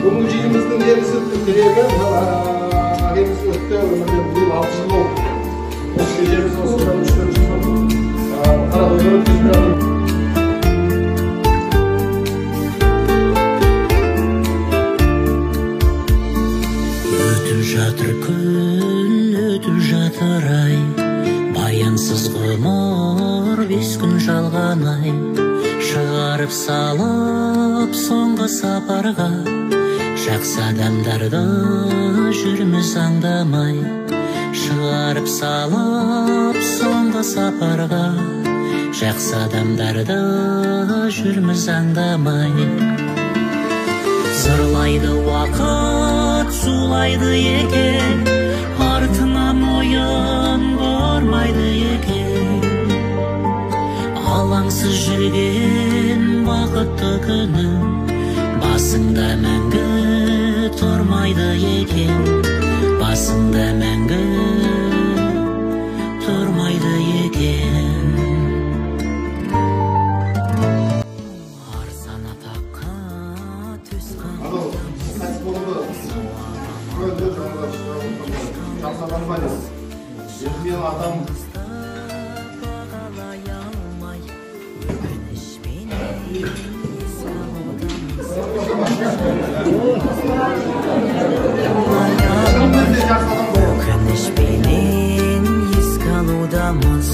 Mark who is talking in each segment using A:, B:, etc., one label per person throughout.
A: Бүгінгі жиынымыздың негізгі тілегі ағайымыз өтті биыл 6 жыл болды. Осы шешеміз осыдан 3-4 жыл қарадойдан өткізіп жатыр.
B: Өтіп жатыр күн, өтіп жатыр ай, баянсыз ғұмыр 5 күн жалған ай. Шығарып салып соңғы сапарға, жақсы адамдарды жүрміз аңдамай. Шығарып салып соңғы сапарға, жақсы адамдарды жүрміз аңдамай. Зырлайды уақыт, зулайды екен, артынан ойын бармайды екен. Алаңсыз жүрген бақытты күнім, басыңда мәңгі тұрмайды екен. Басыңда мәңгі тұрмайды екен. Арзан атаққа төс өкінішпенен еске алудамыз.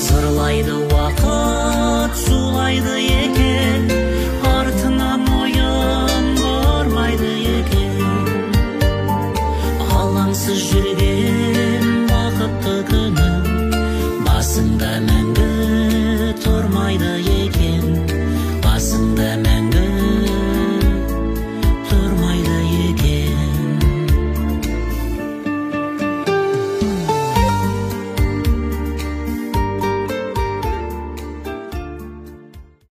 B: Зырлайды уақыт, зулайды екен, артынан ойын бармайды екен. Алаңсыз жүрген бақытты күнім, басыңда мәңгі тұрмайды екен. Басыңда мәңгі